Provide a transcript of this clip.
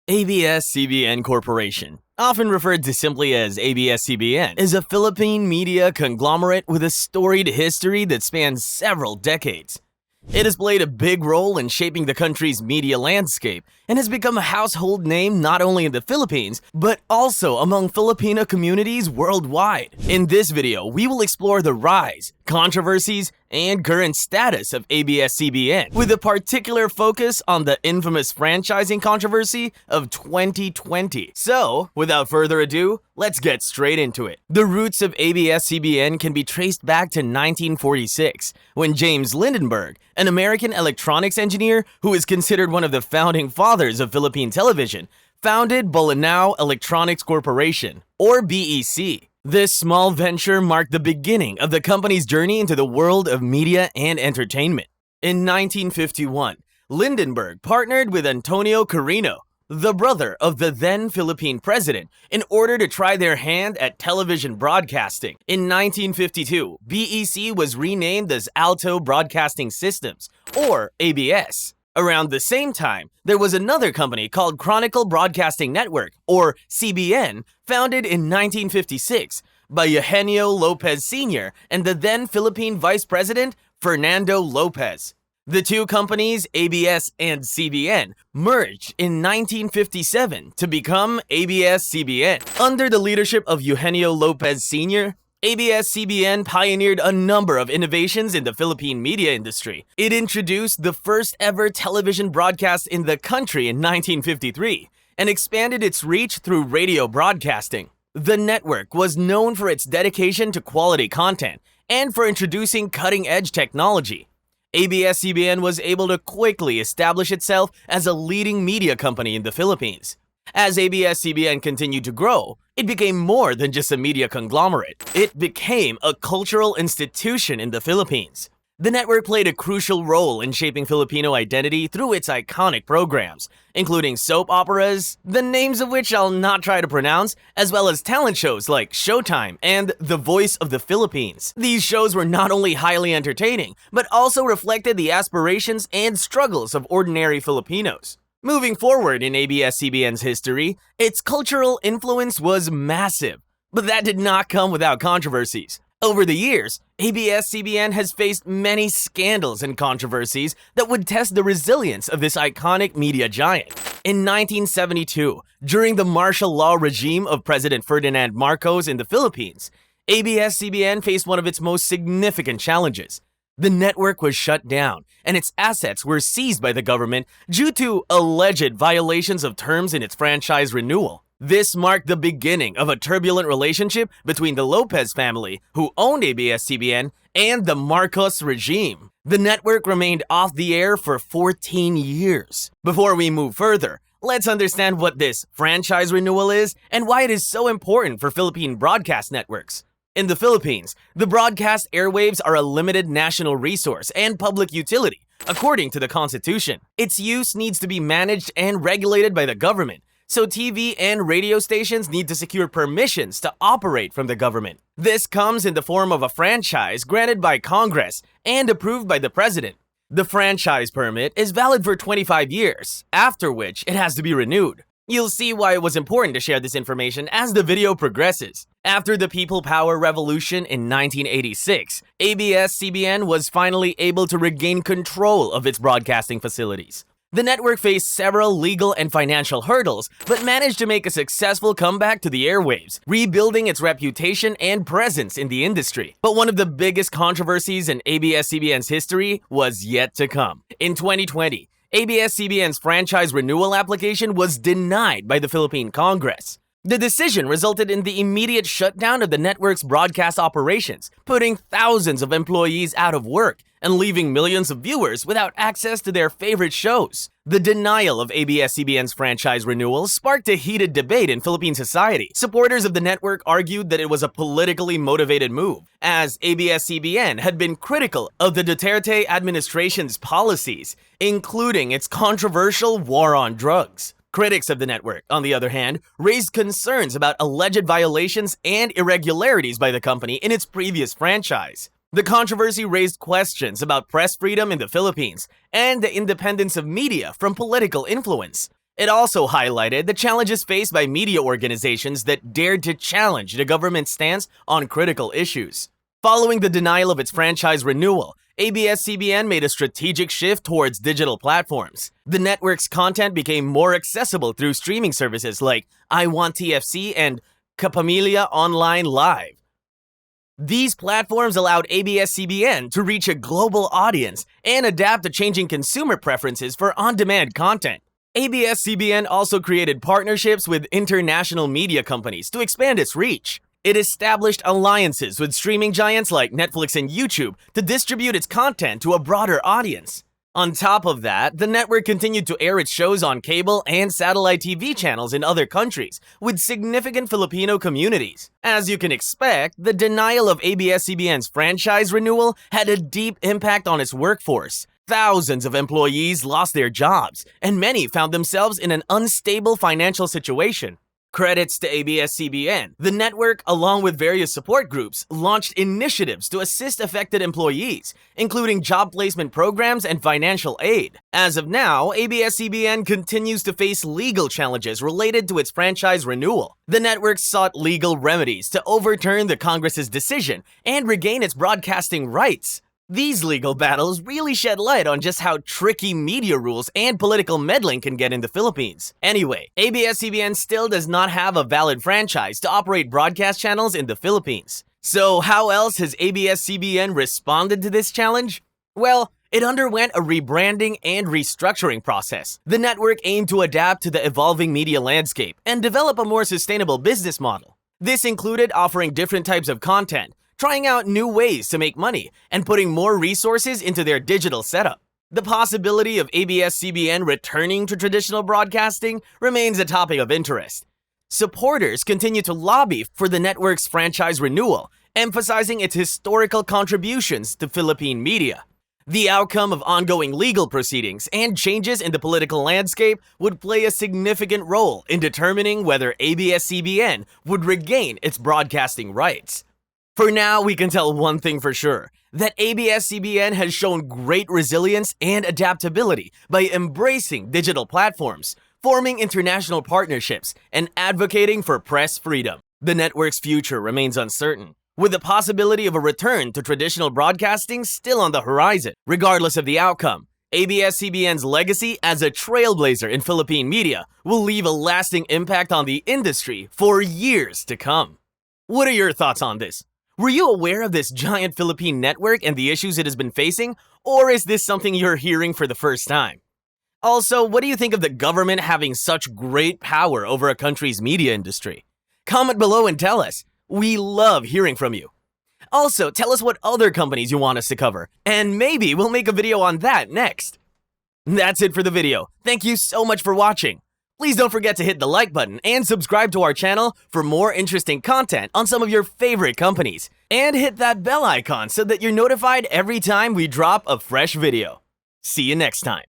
ABS-CBN Corporation, often referred to simply as ABS-CBN, is a Philippine media conglomerate with a storied history that spans several decades. It has played a big role in shaping the country's media landscape and has become a household name not only in the Philippines, but also among Filipino communities worldwide. In this video, we will explore the rise, controversies, and current status of ABS-CBN, with a particular focus on the infamous franchising controversy of 2020. So, without further ado, let's get straight into it. The roots of ABS-CBN can be traced back to 1946, when James Lindenberg, an American electronics engineer who is considered one of the founding fathers of Philippine television, founded Bolinao Electronics Corporation, or BEC. This small venture marked the beginning of the company's journey into the world of media and entertainment. In 1951, Lindenberg partnered with Antonio Carino, the brother of the then Philippine president, in order to try their hand at television broadcasting. In 1952, BEC was renamed as Alto Broadcasting Systems, or ABS. Around the same time, there was another company called Chronicle Broadcasting Network, or CBN, founded in 1956 by Eugenio Lopez Sr. and the then Philippine Vice President, Fernando Lopez. The two companies, ABS and CBN, merged in 1957 to become ABS-CBN. Under the leadership of Eugenio Lopez Sr., ABS-CBN pioneered a number of innovations in the Philippine media industry. It introduced the first ever television broadcast in the country in 1953 and expanded its reach through radio broadcasting. The network was known for its dedication to quality content and for introducing cutting-edge technology. ABS-CBN was able to quickly establish itself as a leading media company in the Philippines. As ABS-CBN continued to grow, it became more than just a media conglomerate. It became a cultural institution in the Philippines. The network played a crucial role in shaping Filipino identity through its iconic programs, including soap operas, the names of which I'll not try to pronounce, as well as talent shows like Showtime and The Voice of the Philippines. These shows were not only highly entertaining, but also reflected the aspirations and struggles of ordinary Filipinos. Moving forward in ABS-CBN's history, its cultural influence was massive, but that did not come without controversies. Over the years, ABS-CBN has faced many scandals and controversies that would test the resilience of this iconic media giant. In 1972, during the martial law regime of President Ferdinand Marcos in the Philippines, ABS-CBN faced one of its most significant challenges. The network was shut down, and its assets were seized by the government due to alleged violations of terms in its franchise renewal. This marked the beginning of a turbulent relationship between the Lopez family, who owned ABS-CBN, and the Marcos regime. The network remained off the air for 14 years. Before we move further, let's understand what this franchise renewal is and why it is so important for Philippine broadcast networks. In the Philippines, the broadcast airwaves are a limited national resource and public utility, according to the Constitution. Its use needs to be managed and regulated by the government, so TV and radio stations need to secure permissions to operate from the government. This comes in the form of a franchise granted by Congress and approved by the President. The franchise permit is valid for 25 years, after which it has to be renewed. You'll see why it was important to share this information as the video progresses. After the People Power Revolution in 1986, ABS-CBN was finally able to regain control of its broadcasting facilities. The network faced several legal and financial hurdles, but managed to make a successful comeback to the airwaves, rebuilding its reputation and presence in the industry. But one of the biggest controversies in ABS-CBN's history was yet to come. In 2020, ABS-CBN's franchise renewal application was denied by the Philippine Congress. The decision resulted in the immediate shutdown of the network's broadcast operations, putting thousands of employees out of work and leaving millions of viewers without access to their favorite shows. The denial of ABS-CBN's franchise renewal sparked a heated debate in Philippine society. Supporters of the network argued that it was a politically motivated move, as ABS-CBN had been critical of the Duterte administration's policies, including its controversial war on drugs. Critics of the network, on the other hand, raised concerns about alleged violations and irregularities by the company in its previous franchise. The controversy raised questions about press freedom in the Philippines and the independence of media from political influence. It also highlighted the challenges faced by media organizations that dared to challenge the government's stance on critical issues. Following the denial of its franchise renewal, ABS-CBN made a strategic shift towards digital platforms. The network's content became more accessible through streaming services like I Want TFC and Kapamilya Online Live. These platforms allowed ABS-CBN to reach a global audience and adapt to changing consumer preferences for on-demand content. ABS-CBN also created partnerships with international media companies to expand its reach. It established alliances with streaming giants like Netflix and YouTube to distribute its content to a broader audience. On top of that, the network continued to air its shows on cable and satellite TV channels in other countries with significant Filipino communities. As you can expect, the denial of ABS-CBN's franchise renewal had a deep impact on its workforce. Thousands of employees lost their jobs, and many found themselves in an unstable financial situation. Credits to ABS-CBN. The network, along with various support groups, launched initiatives to assist affected employees, including job placement programs and financial aid. As of now, ABS-CBN continues to face legal challenges related to its franchise renewal. The network sought legal remedies to overturn the Congress's decision and regain its broadcasting rights. These legal battles really shed light on just how tricky media rules and political meddling can get in the Philippines. Anyway, ABS-CBN still does not have a valid franchise to operate broadcast channels in the Philippines. So how else has ABS-CBN responded to this challenge? Well, it underwent a rebranding and restructuring process. The network aimed to adapt to the evolving media landscape and develop a more sustainable business model. This included offering different types of content, trying out new ways to make money, and putting more resources into their digital setup. The possibility of ABS-CBN returning to traditional broadcasting remains a topic of interest. Supporters continue to lobby for the network's franchise renewal, emphasizing its historical contributions to Philippine media. The outcome of ongoing legal proceedings and changes in the political landscape would play a significant role in determining whether ABS-CBN would regain its broadcasting rights. For now, we can tell one thing for sure, that ABS-CBN has shown great resilience and adaptability by embracing digital platforms, forming international partnerships, and advocating for press freedom. The network's future remains uncertain, with the possibility of a return to traditional broadcasting still on the horizon. Regardless of the outcome, ABS-CBN's legacy as a trailblazer in Philippine media will leave a lasting impact on the industry for years to come. What are your thoughts on this? Were you aware of this giant Philippine network and the issues it has been facing, or is this something you're hearing for the first time? Also, what do you think of the government having such great power over a country's media industry? Comment below and tell us. We love hearing from you. Also, tell us what other companies you want us to cover, and maybe we'll make a video on that next. That's it for the video. Thank you so much for watching. Please don't forget to hit the like button and subscribe to our channel for more interesting content on some of your favorite companies. And hit that bell icon so that you're notified every time we drop a fresh video. See you next time.